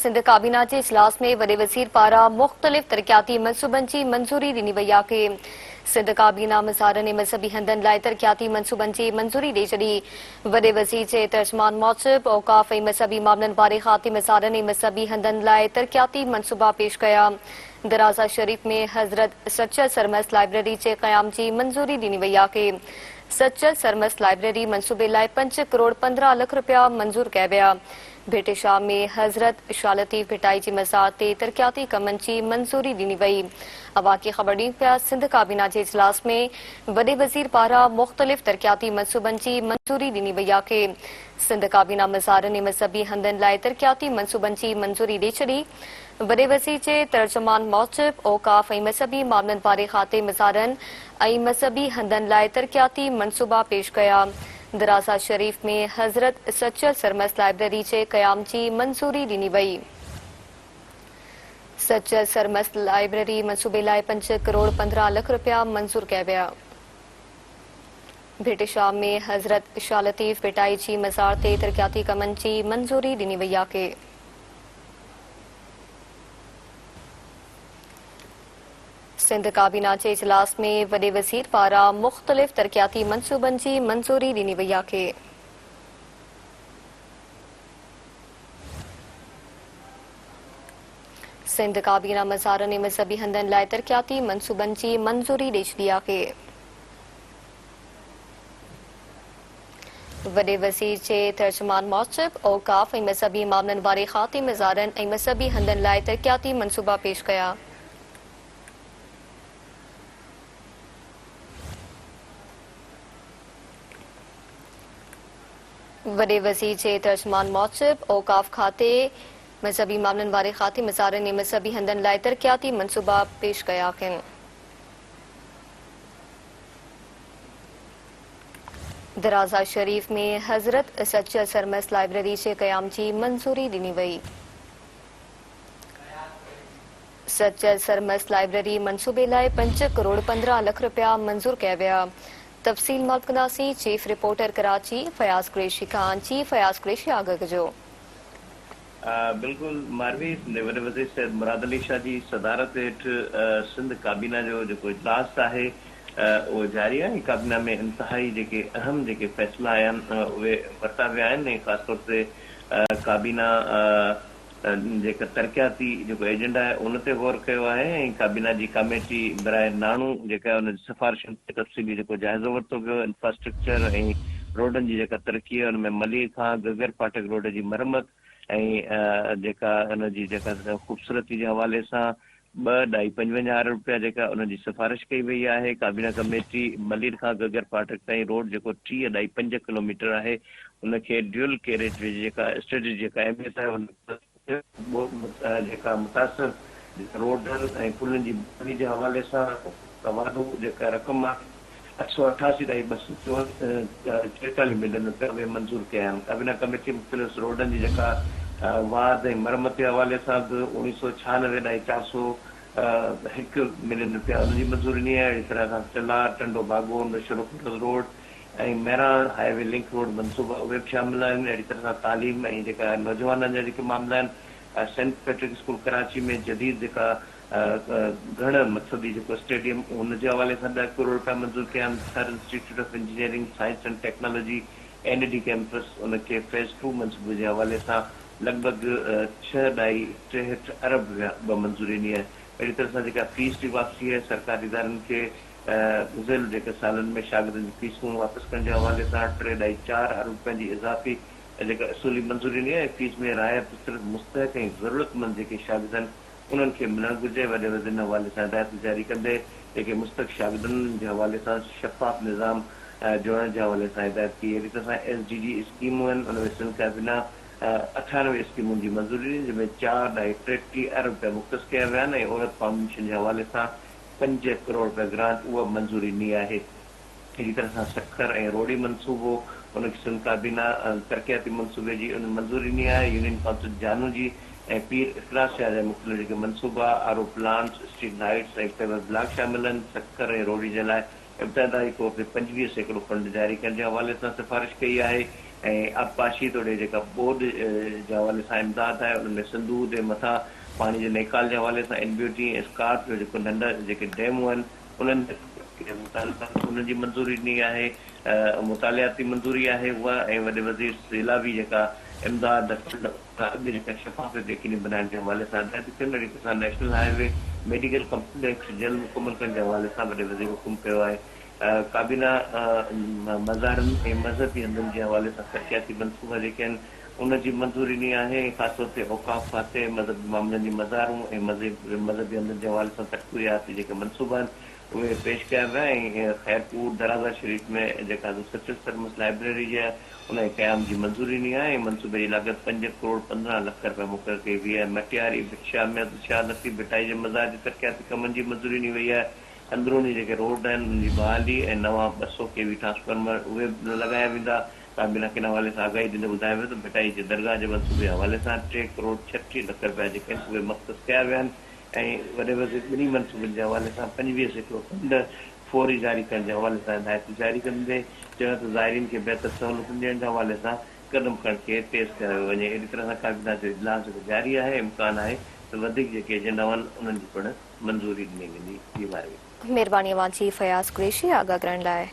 सिंध काबीना जे इजलास में वॾे वज़ीर पारां मुख़्तलिफ़ तरक़ियाती मनसूबनि जी मंज़ूरी ॾिनी वई आहे। सिंध काबीना मज़ारनि ऐं मज़हबी हंधनि लाइ तरक़ियाती मनसूबनि जी मंज़ूरी ॾेई छॾी। वॾे वज़ीर जे तर्जुमान मूजिबि औक़ाफ़ ऐं मज़हबी मामलनि बारे ख़ाती मज़ारनि ऐं मज़हबी हंधनि लाइ तरक़ियाती मनसूबा पेश कया। दराज़ा शरीफ़ में हज़रत सचल सरमस्त लाइब्रेरी जे क़याम जी मंज़ूरी ॾिनी वई आहे। सचल सरमस्त लाइब्रेरी मंसूबे लाइ 5 करोड़ 15 लख रुपया मंज़ूर कया विया। भेटे शाह में हज़रत शाह लतीफ़ भिटाई जी मज़ार ते तरक़ियाती कमनि जी मंज़ूरी ॾिनी वई। अवाकी ख़बर ॾियूं पिया सिंध काबीना जे इजलास में वॾे वज़ीर पारां मुख़्तलिफ़ तरक़ियाती मनसूबनि जी मंज़ूरी ॾिनी वई आहे। सिंध काबीना मज़ारनि ऐं मज़हबी हंधनि लाइ तरक़ियाती मनसूबनि जी मंज़ूरी ॾेई छॾी। वॾे वज़ीर जे तर्जुमान मूजिबि औक़ाफ़ ऐं मज़हबी मामलनि बारे ख़ाते मज़ारनि ऐं मज़हबी हंधनि लाइ तरक़ियाती मनसूबा पेश कया। दराज़ा शरीफ़ में हज़रत सचल सरमस्त लाइब्रेरी जे क़याम जी मंज़ूरी ॾिनी वई। सचल सरमस्त लाइब्रेरी मंसूबे लाइ 5 करोड़ 15 लख रुपया मंज़ूर कया विया। भेटे शाह में हज़रत शाह लतीफ़ भिटाई जी मज़ार ते तरक़ियाती कमनि जी मंज़ूरी ॾिनी वई आहे। सिंध काबीना जे इजलास में वॾे वज़ीर पारां मुख़्तलिफ़ तरक़ियाती मनसूबनि जी मंज़ूरी ॾिनी वई आहे। सिंध काबीना मज़ारनि ऐं मज़हबी हंधनि लाइ तरक़ियाती मनसूबनि जी मंज़ूरी ॾेई छॾी आहे। वॾे वज़ीर जे तर्जुमान मूजिबि औक़ाफ़ ऐं मज़हबी मामलनि वारे ख़ाते मज़ारनि ऐं मज़हबी हंधनि लाइ तरक़ियाती मनसूबा पेश कया। वॾे वज़ीर जे तर्जुमान मूजिबि औक़ाफ़ खाते मज़हबी मामलनि वारे ख़ाते मज़ारनि ऐं मज़हबी हंधनि लाइ तरक़ियाती मनसूबा पेश कया आहिनि। दराज़ा शरीफ़ में हज़रत सचल सरमस्त लाइब्रेरी जे क़याम जी मंज़ूरी ॾिनी वई। सचल सरमस्त लाइब्रेरी मंसूबे लाइ 5 करोड़ 15 लख रुपया मंज़ूर कया विया। तफ़सील मालूम कंदासीं। Chief reporter Karachi Fayaz Qureshi Khan. Chief Fayaz Qureshi आगाह कजो। बिल्कुल मारवी वॾे वज़ीर सैयद मुराद अली शाह जी सदारत हेठि सिंध काबीना जो जेको इजलास आहे उहो जारी आहे। काबीना में इंतिहाई जेके अहम जेके फ़ैसिला आया आहिनि उहे वरिता विया आहिनि ऐं ख़ासि तौर ते काबीना जेका तरक़ियाती जेको एजेंडा आहे उन ते गौर कयो आहे ऐं काबीना जी कमेटी बराए नाणू जेका उन सिफ़ारिशुनि ते तफ़सीली जेको जाइज़ो वरितो वियो। इंफ्रास्ट्रक्चर ऐं रोडनि जी जेका तरक़ी आहे हुन में मली खां गगर फाटक रोड जी मरम्मत ऐं जेका हुनजी जेका ख़ूबसूरती जे हवाले सां 2.55 अरब रुपया जेका उनजी सिफ़ारिश कई वई आहे। काबीना कमेटी मलीर खां गगर फाटक ताईं रोड जेको 3.5 किलोमीटर आहे उनखे ड्यूल कैरेज जेका स्ट्रेटजी जेका अहमियत आहे उन जेका मुतासिर रोडनि ऐं पुलनि जी बनी जे हवाले सां तवादो जेका रक़म आहे 888.244 मिलियन रुपया उहे मंज़ूर कया आहिनि। काबीना कमेटी मुख़्तलिफ़ रोडनि जी जेका वाद ऐं मरम्मत जे हवाले सां बि 1996.401 मिलियन रुपया उनजी मंज़ूरी ॾिनी आहे। अहिड़ी तरह सां चिला टंडो बागो नशरो रोड ऐं मेरान हाईवे लिंक रोड मनसूबा उहे बि शामिल आहिनि। अहिड़ी तरह सां तालीम ऐं जेका नौजवाननि जा जेके मामला आहिनि सेंट पैट्रिक स्कूल कराची में जदीद जेका घण मक़सदी जेको स्टेडियम हुनजे हवाले सां 10 करोड़ रुपया मंज़ूर कया आहिनि। Sir institute of engineering science and technology ND campus उनखे फेज़ 2 मंसूबे जे हवाले सां लॻभॻि 6.63 अरब रुपया मंज़ूरी ॾिनी आहे। अहिड़ी तरह सां जेका फीस जी वापसी आहे सरकारी इदारनि खे गुज़िरियल जेके सालनि में शागिर्दनि जी फीसूं वापसि करण जे हवाले सां 3.4 अरब रुपयनि जी इज़ाफ़ी जेका असुली मंज़ूरी ॾिनी आहे। फीस में रायत सिर्फ़ु मुस्तहिक़ ऐं ज़रूरतमंद जेके शागिर्द आहिनि उन्हनि खे मिलणु घुरिजे। वॾे वॾे हवाले सां हिदायत जारी कंदे जेके मुस्तहिक़ शागिर्दनि जे हवाले सां शफ़ाफ़ निज़ाम जोड़ण जे हवाले सां हिदायत की। अहिड़ी तरह सां SDG स्कीमूं आहिनि उनमें सिंध काबीना 98 स्कीमुनि जी मंज़ूरी ॾिनी जंहिंमें 4.33 अरब रुपया मुख़्तस कया विया आहिनि ऐं औरत फाउंडेशन जे हवाले सां 5 करोड़ रुपया ग्रांट उहा मंज़ूरी ॾिनी आहे। अहिड़ी तरह सां सखर ऐं रोड़ी मनसूबो उनखे सिंध काबीना तरक़ियाती मनसूबे जी उन मंज़ूरी ॾिनी आहे। यूनियन काउंसिल जानू जी ऐं पीर इख़लास शाह जा मुख़्तलिफ़ जेके मनसूबा आरो प्लांट्स स्ट्रीट लाइट्स ऐं फेवर ब्लॉक शामिल आहिनि। सखर ऐं रोड़ी जे लाइ इब्तिदाई तौर ते 25 सैकड़ो फंड जारी करण जे हवाले सां सिफ़ारिश कई आहे। ऐं आबपाशी तोड़े जेका बोर्ड जे हवाले सां इमदाद आहे उनमें सिंधू जे मथां पाणी जे नेकाल जे हवाले सां NBOT ऐं स्कार्प जो जेको नंढा जेके डैमूं आहिनि उन्हनि जी मंज़ूरी ॾिनी आहे, मुतालियाती मंज़ूरी आहे उहा, ऐं वॾे वज़ीर सैलाबी जेका इमदाद जेका शफ़ाफ़त यकीनी बनाइण जे हवाले सां हिदायत कनि। अहिड़ी तरह नेशनल हाईवे मेडिकल कम्पलेक्स जल्द मुकमल करण जे हवाले सां वॾे वज़ीर हुकुम कयो आहे। काबीना मज़ारनि ऐं मज़हबी हंधनि जे हवाले सां तरक़ियाती मनसूबा जेके आहिनि उनजी मंज़ूरी ॾिनी आहे। ख़ासि तौर ते औक़ाफ़ खाते मज़हबी मामलनि जी मज़ारूं ऐं मज़हबी हंधनि जे हवाले सां तरक़ियाती जेके मनसूबा आहिनि उहे पेश कया विया। ऐं ख़ैरपुर दराज़ा शरीफ़ में जेका सचिव सरमस लाइब्रेरी जी आहे उन क़याम जी मंज़ूरी ॾिनी आहे। ऐं मनसूबे जी लाॻत 5 करोड़ 15 लख रुपया मुक़ररु कई वई आहे। मटियारी भिक्षा में शाह नसीब भिटाई जे मज़ार जी तरक़ियाती कमनि जी मंज़ूरी ॾिनी वई आहे। अंदरूनी जेके रोड आहिनि उन्हनि जी बहाली ऐं नवां 200 kV ट्रांसफार्मर उहे लॻाया वेंदा। काबीना किन हवाले सां आगाही ॾींदे ॿुधायो वियो त भिटाई जे दरगाह जे मंसूबे हवाले सां 3 करोड़ 36 लख रुपया जेके आहिनि उहे मख़्तस कया विया आहिनि। ऐं वॾे वॾे ॿिन्ही मनसूबनि जे हवाले सां 25 हिकिड़ो फंड फौरी जारी करण जे हवाले सां हिदायत जारी कंदे चयो त ज़ाइरीन खे बहितर सहूलियतूं ॾियण जे हवाले सां क़दम खणण खे तेज़ कयो वञे। अहिड़ी तरह सां काबीना जो इजलास जेको जारी आहे, इम्कान आहे त वधीक जेके एजेंडा आहिनि उन्हनि जी पिणु मंज़ूरी ॾिनी वेंदी। थी वारे महिरबानी अवां जी फयाज़ कुरैशी आगाह करण लाइ।